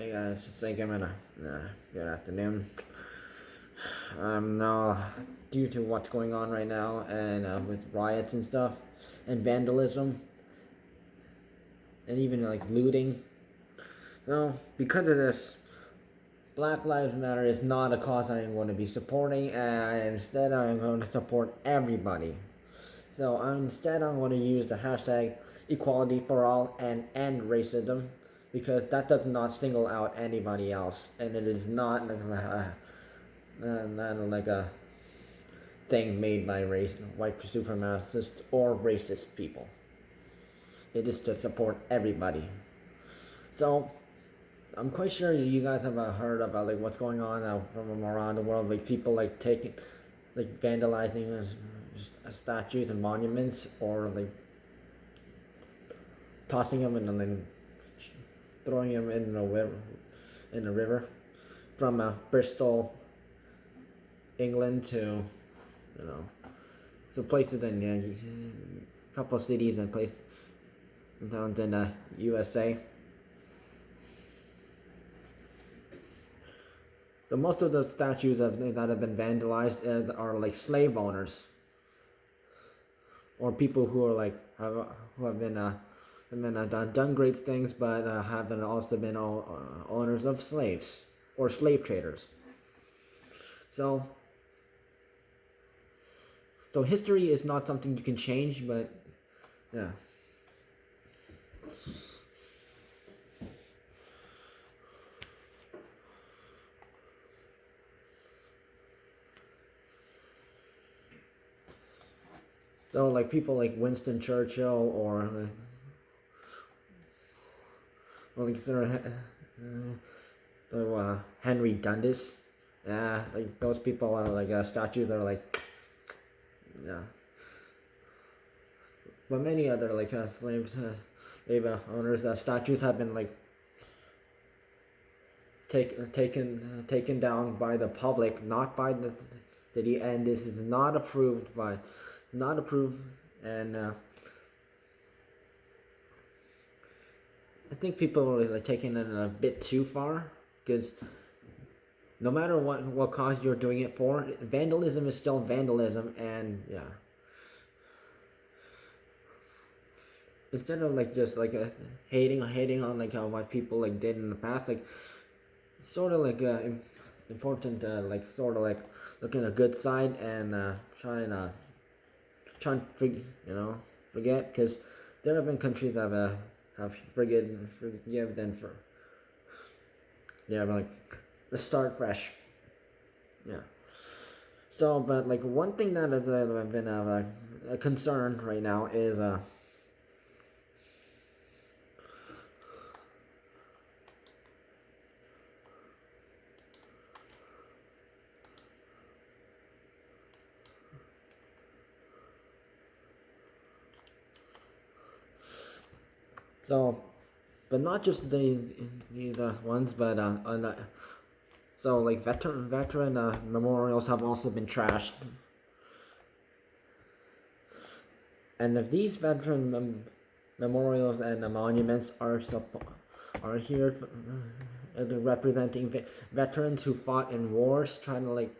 Hey guys, it's Sein Kim. Good afternoon. Now, due to what's going on right now and with riots and stuff, and vandalism, and even like looting, because of this, Black Lives Matter is not a cause I am going to be supporting, and instead I am going to support everybody. So I'm going to use the hashtag equality for all and end racism, because that does not single out anybody else, and it is not like a thing made by white supremacists or racist people. It is to support everybody. So I'm quite sure you guys have heard about like what's going on from around the world, like people like vandalizing statues and monuments, or like tossing them and then throwing them in the river, from Bristol, England, to places in a couple of cities and places down in the USA. So most of the statues that have been vandalized are like slave owners, or people who are like who have been done great things, but have also been owners of slaves or slave traders. So history is not something you can change, but yeah. So like people like Winston Churchill or Henry Dundas, like those people are like statues are like, yeah. But many other like slave owners, statues have been like taken down by the public, not by the city, and this is not approved, and I think people are like taking it a bit too far, because no matter what cause you're doing it for, vandalism is still vandalism, and yeah. Instead of like just like hating on like how what people like did in the past, like sort of like important like sort of like looking at the good side and trying to forget, because there have been countries that have forgiven for, yeah, like let's start fresh, yeah. So, but like one thing that has been a concern right now is so, but not just the ones, but so like veteran memorials have also been trashed, and if these veteran memorials and monuments are here representing veterans who fought in wars, trying to like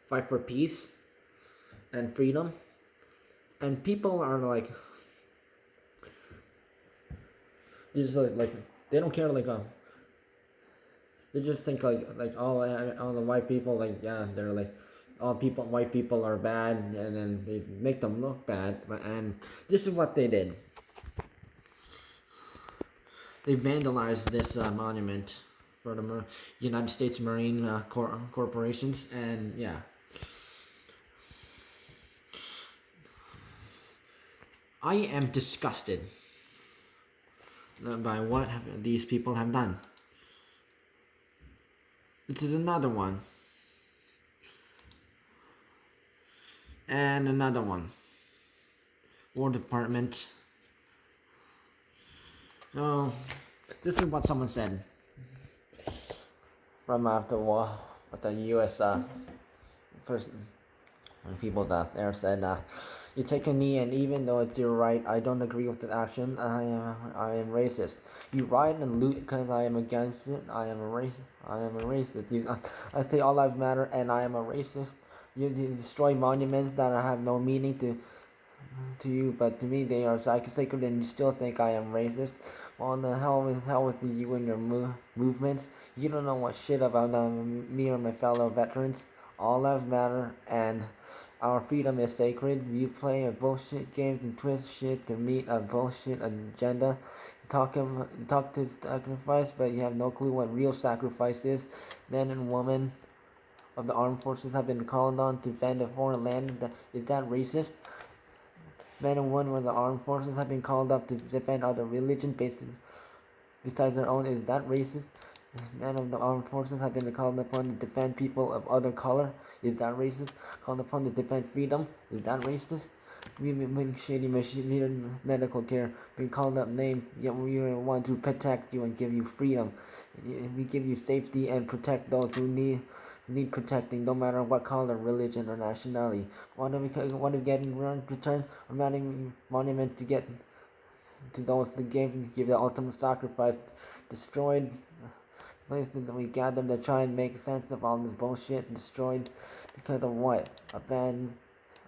fight for peace and freedom, and people are like, just like they don't care, like they just think like all the white people, like, yeah, they're like white people are bad, and then they make them look bad. And this is what they did. They vandalized this monument for the United States Marine corporations, and yeah. I am disgusted by what these people have done. This is another one. And another one. War Department. Oh, this is what someone said from the U.S. First people there said, You take a knee, and even though it's your right, I don't agree with the action. I am racist. You riot and loot because I am against it. I am a racist. I am a racist. I say all lives matter, and I am a racist. You destroy monuments that have no meaning to you, but to me they are sacred, and you still think I am racist. Well, the hell with you and your movements. You don't know what shit about me or my fellow veterans. All lives matter, and our freedom is sacred. You play a bullshit game and twist shit to meet a bullshit agenda. Talk to sacrifice, but you have no clue what real sacrifice is. Men and women of the armed forces have been called on to defend a foreign land. Is that racist? Men and women of the armed forces have been called up to defend other religions besides their own. Is that racist? Men of the armed forces have been called upon to defend people of other color. Is that racist? Called upon to defend freedom. Is that racist? We've been shady medical care, been called up name, yet we want to protect you and give you freedom. We give you safety and protect those who need protecting, no matter what color, religion, or nationality. What do we get in return? A monument to get to those that give the ultimate sacrifice, destroyed places that we gathered to try and make sense of all this bullshit, destroyed because of what? A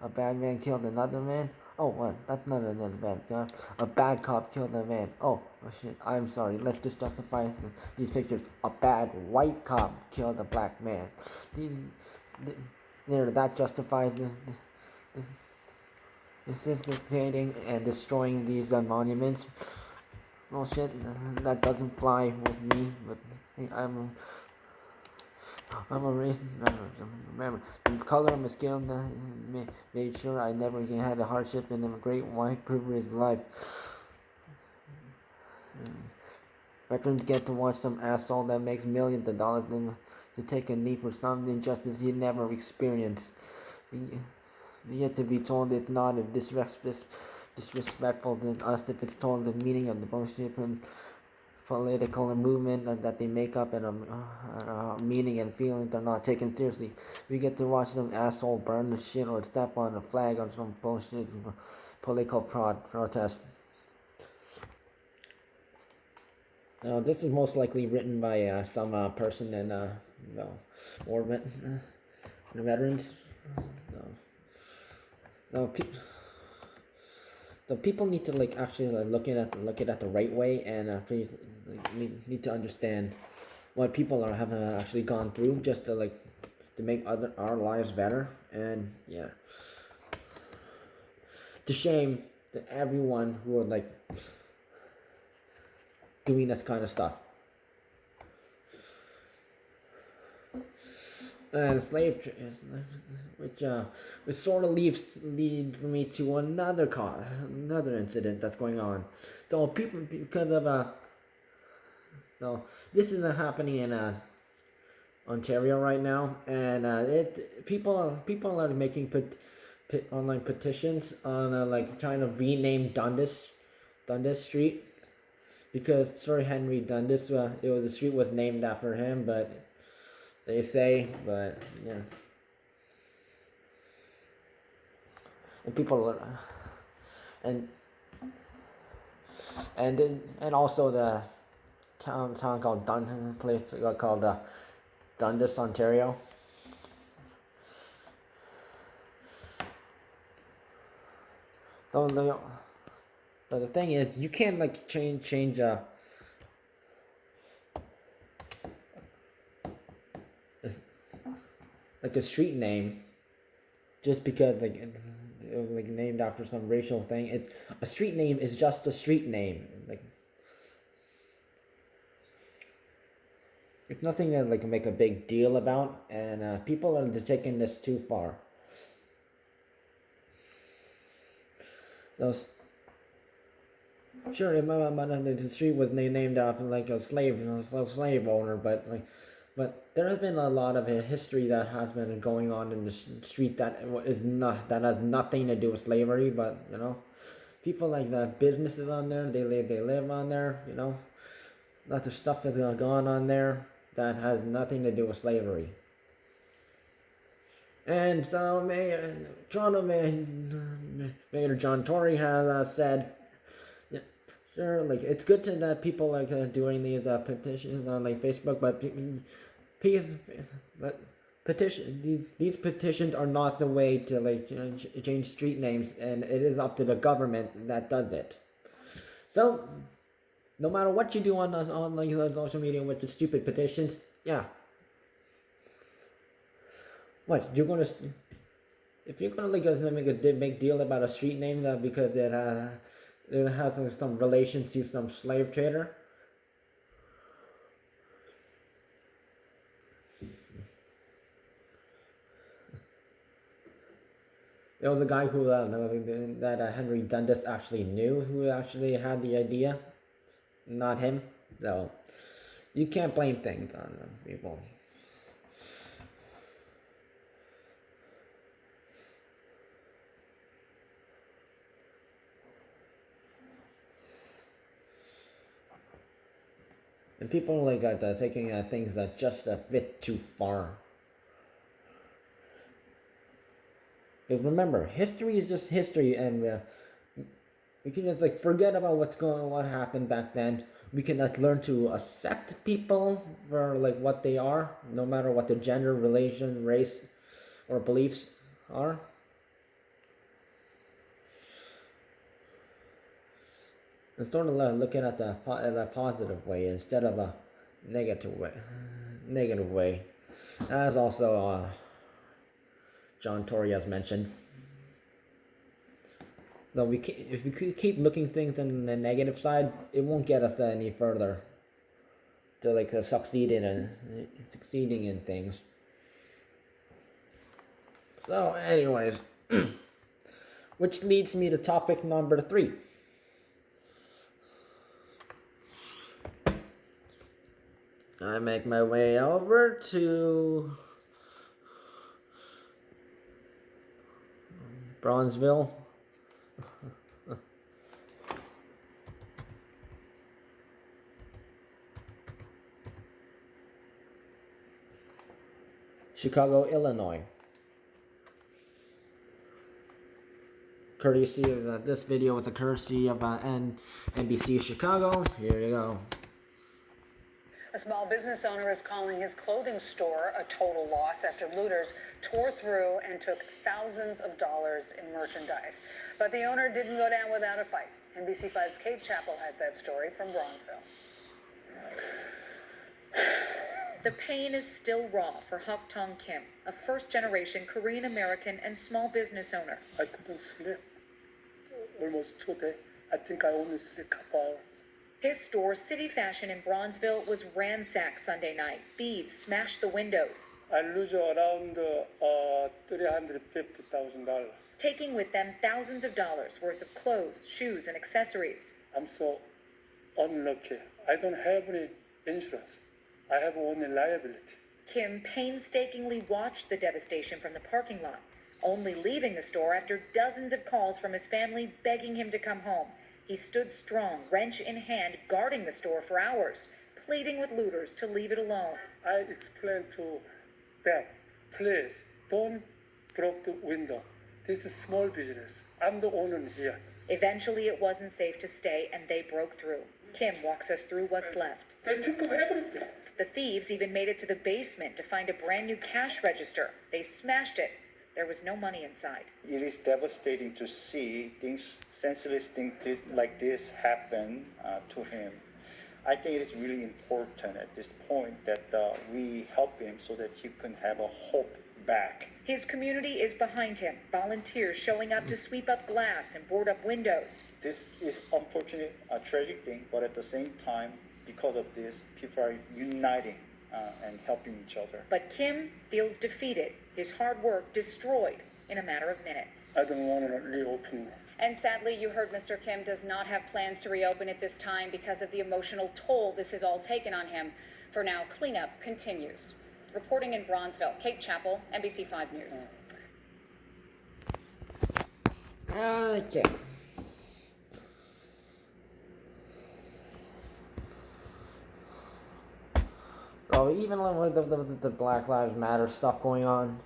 bad man killed another man? Oh, what? That's not another bad guy. A bad cop killed a man. Oh shit. I'm sorry. Let's just justify these pictures. A bad white cop killed a black man. There, that justifies disintegrating and destroying these monuments. Well, shit, that doesn't fly with me. But hey, I'm a racist. Remember, the color of my skin made sure I never had a hardship in a great white privileged life. Veterans get to watch some asshole that makes millions of dollars to take a knee for some injustice he never experienced. Yet to be told it's not disrespectful to us if it's told the meaning of the bullshit from political movement that they make up and meaning and feelings are not taken seriously. We get to watch some asshole burn the shit or step on a flag on some bullshit political protest. This is most likely written by some person in war veterans. People need to actually look at it the right way, and please need to understand what people have actually gone through just to make our lives better. And yeah, it's a shame to everyone who are doing this kind of stuff. And slave, which sort of leads me to another incident that's going on. So people, because of this is happening in Ontario right now, and people are making online petitions on trying to rename Dundas Street, because Sir Henry Dundas, the street was named after him, but. They say, but yeah. And people are, and also the town called Dundas, Ontario. So the thing is, you can't change a street name just because it was named after some racial thing. It's a street name is just a street name. It's nothing to make a big deal about, and people are taking this too far. So sure, the street was named after a slave owner, but there has been a lot of history that has been going on in the street that has nothing to do with slavery. But people businesses on there, they live on there. Lots of stuff has gone on there that has nothing to do with slavery. And so Mayor John Tory has said, yeah, sure, like it's good that people like doing these petitions on like Facebook, but but these petitions are not the way to like change street names, and it is up to the government that does it. So no matter what you do on like social media with the stupid petitions, yeah. What you're gonna if you're gonna like make a big deal about a street name that because it has some relations to some slave trader. There was a guy who that Henry Dundas actually knew, who actually had the idea, not him. So you can't blame things on people. And people like taking things that just a bit too far. Because remember, history is just history, and we can just like forget about what happened back then. We can like learn to accept people for like what they are, no matter what the gender, religion, race, or beliefs are. And sort of looking at the positive way instead of a negative way. Negative way, as also John Tory has mentioned. No, if we keep looking things on the negative side, it won't get us any further to like succeeding in things. So, anyways, which leads me to topic number 3. I make my way over to Bronzeville. Chicago, Illinois. Courtesy of this video is a courtesy of NBC Chicago. Here you go. A small business owner is calling his clothing store a total loss after looters tore through and took thousands of dollars in merchandise. But the owner didn't go down without a fight. NBC5's Kate Chappell has that story from Bronzeville. The pain is still raw for Sein Kim, a first-generation Korean-American and small business owner. I couldn't sleep almost 2 days. I think I only sleep a couple hours. His store, City Fashion in Bronzeville, was ransacked Sunday night. Thieves smashed the windows, I lose around $350,000. taking with them thousands of dollars worth of clothes, shoes, and accessories. I'm so unlucky. I don't have any insurance. I have only liability. Kim painstakingly watched the devastation from the parking lot, only leaving the store after dozens of calls from his family begging him to come home. He stood strong, wrench in hand, guarding the store for hours, pleading with looters to leave it alone. I explained to them, please don't break the window. This is small business. I'm the owner here. Eventually, it wasn't safe to stay, and they broke through. Kim walks us through what's left. They took everything. The thieves even made it to the basement to find a brand new cash register. They smashed it. There was no money inside. It is devastating to see senseless things like this happen to him. I think it is really important at this point that we help him so that he can have a hope back. His community is behind him, volunteers showing up to sweep up glass and board up windows. This is unfortunate, a tragic thing, but at the same time, because of this, people are uniting and helping each other. But Kim feels defeated, his hard work destroyed in a matter of minutes. I don't want to reopen. And sadly, you heard Mr. Kim does not have plans to reopen at this time because of the emotional toll this has all taken on him. For now, cleanup continues. Reporting in Bronzeville, Kate Chappell, NBC5 News. Okay. So even with the Black Lives Matter stuff going on,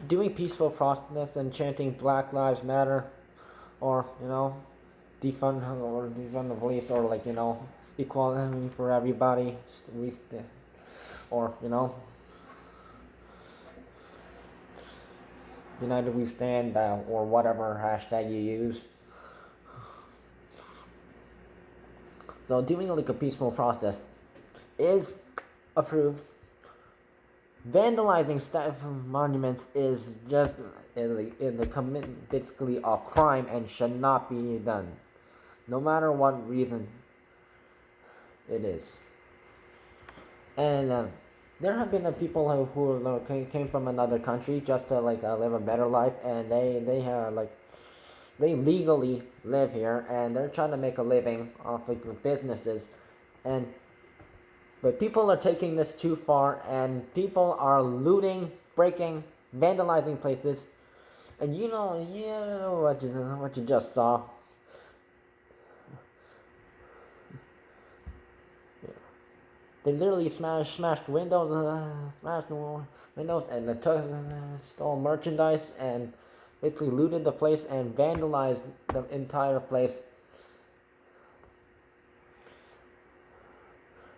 doing peaceful protests and chanting Black Lives Matter, or defund the police, or equality for everybody, or United We Stand, or whatever hashtag you use. So doing like a peaceful protest is approved. Vandalizing monuments is just basically a crime and should not be done, no matter what reason it is. And there have been people who came from another country just to live a better life, and they legally live here, and they're trying to make a living off of businesses, but people are taking this too far, and people are looting, breaking, vandalizing places, and you know what you just saw. They literally smashed windows, and they stole merchandise, and basically looted the place and vandalized the entire place.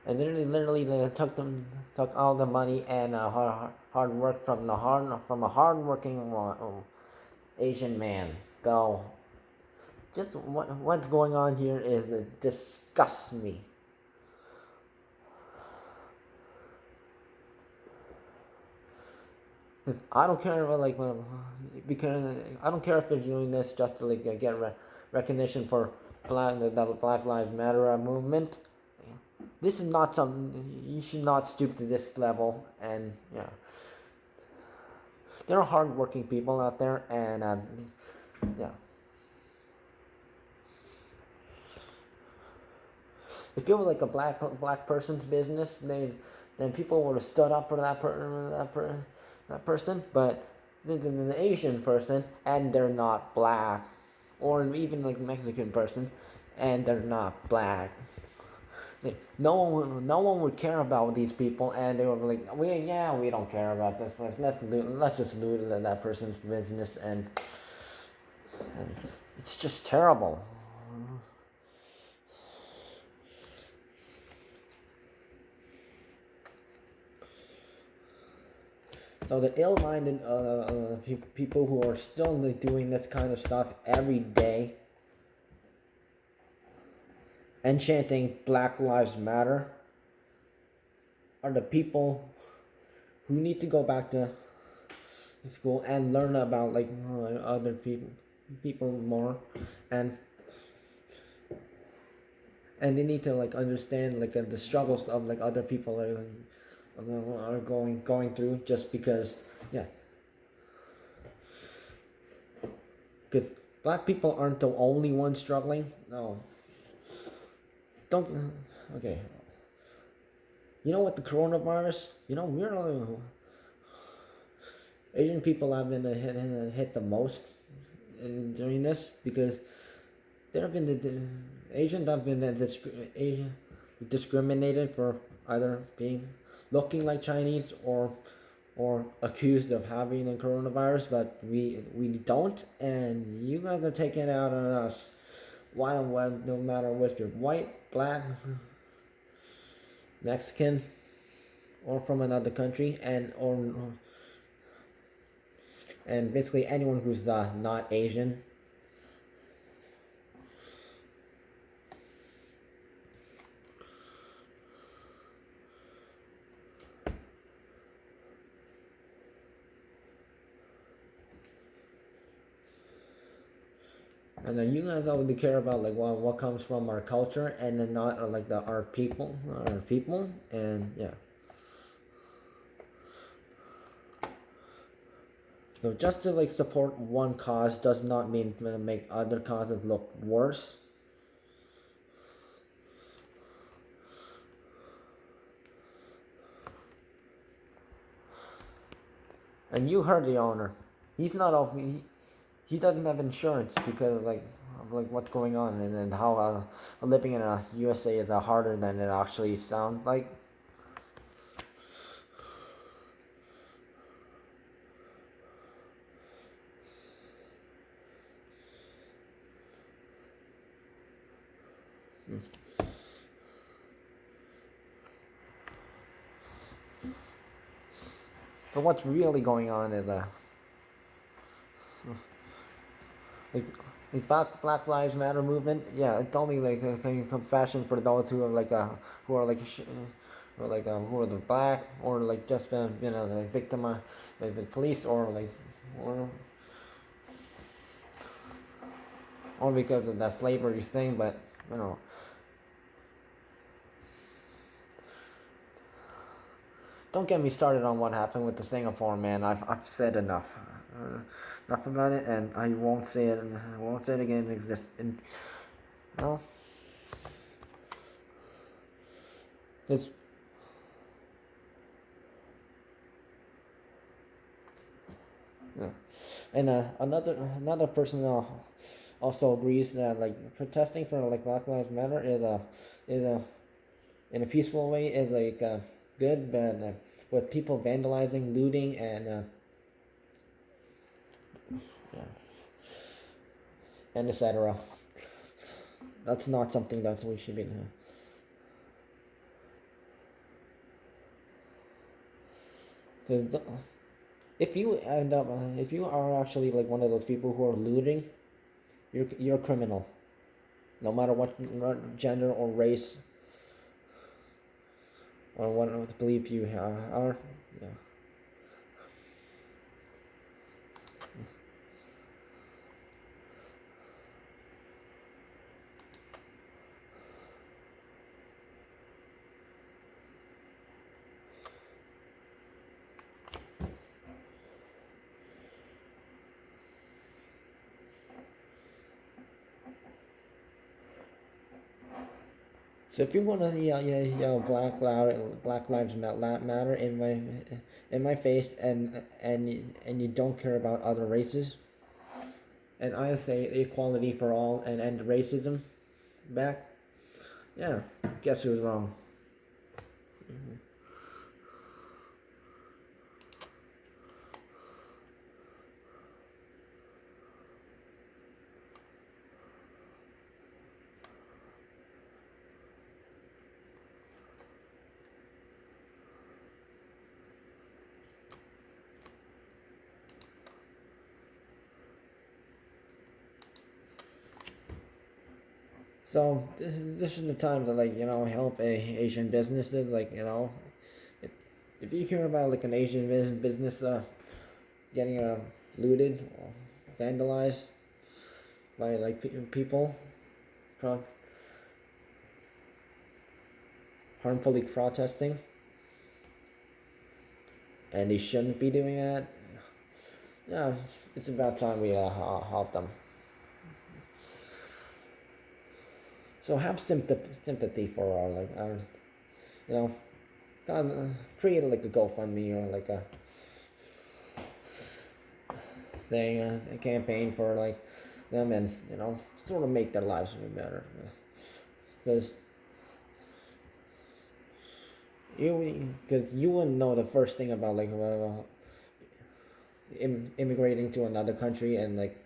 And literally they took all the money and hard work from a hardworking Asian man. So, just what's going on here is it disgusts me. I don't care because I don't care if they're doing this just to get recognition for the Black Lives Matter movement. This is not something you should not stoop to this level, and there are hardworking people out there, and if it was like a black person's business, then people would have stood up for that person, but there's an Asian person and they're not black, or even like a Mexican person and they're not black. No one would care about these people, and they were like, we don't care about this. Let's just loot that person's business, and it's just terrible. So the ill-minded people who are still doing this kind of stuff every day and chanting Black Lives Matter are the people who need to go back to school and learn about other people more, and they need to understand the struggles of other people are going through, just because because black people aren't the only ones struggling. No. Okay. You know what, the coronavirus? We're Asian people have been hit the most during this, because there have been Asians have been discriminated for either looking like Chinese or accused of having the coronavirus, but we don't, and you guys are taking it out on us. Why no matter what you're white, black, Mexican, or from another country, and basically anyone who's not Asian. And then you guys only care about what comes from our culture, and then not our people, and So just to support one cause does not mean to make other causes look worse. And you heard the owner. He's not open. He doesn't have insurance because of what's going on, and how living in a USA is harder than it actually sounds like. But what's really going on is like, Black Lives Matter movement. Yeah, it's only like a kind of compassion for those who are like who are like or like who are the black or like just like victim like the police or or because of that slavery thing. But you know, don't get me started on what happened with the Singapore man. I've said enough. Enough about it, and I won't say it. I won't say it again. Because no, it's yeah. And another person also agrees that like protesting for like Black Lives Matter is in a peaceful way is like good, but with people vandalizing, looting, and yeah, and etc. That's not something that we should be. Because if you end up, if you are actually like one of those people who are looting, you're a criminal, no matter what gender or race or what belief you are. Yeah. So if you want to yell Black Lives Matter in my face and you don't care about other races, and I say equality for all and end racism back, yeah, guess who's wrong? So this is the time to like help Asian businesses if you hear about like an Asian business getting looted or vandalized by like people pro- harmfully protesting and they shouldn't be doing that, yeah, it's about time we help them. So have sympathy for our you know create like a GoFundMe or like a thing, a campaign for like them, and sort of make their lives better. Because you wouldn't know the first thing about like immigrating to another country and like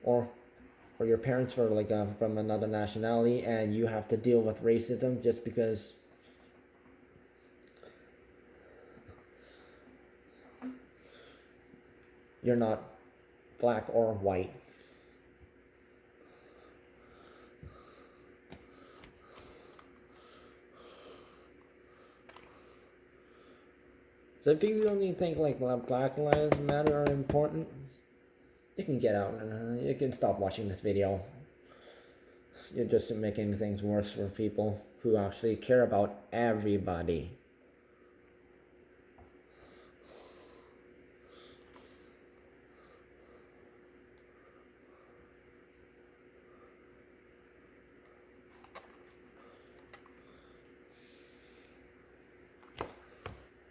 or your parents are like from another nationality and you have to deal with racism just because you're not black or white. So if you only think like Black Lives Matter are important, you can get out and you can stop watching this video. You're just making things worse for people who actually care about everybody.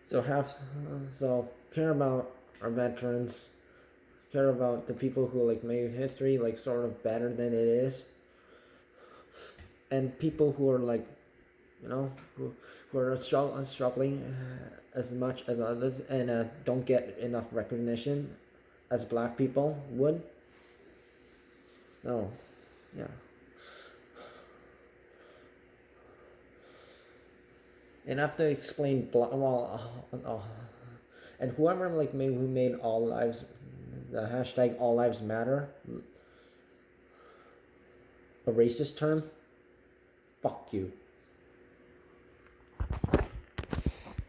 So care about our veterans, care about the people who like made history like sort of better than it is, and people who are like who are struggling as much as others and don't get enough recognition as black people would. No, yeah. And I have to explain And whoever like who made all lives, the hashtag all lives matter, a racist term, fuck you.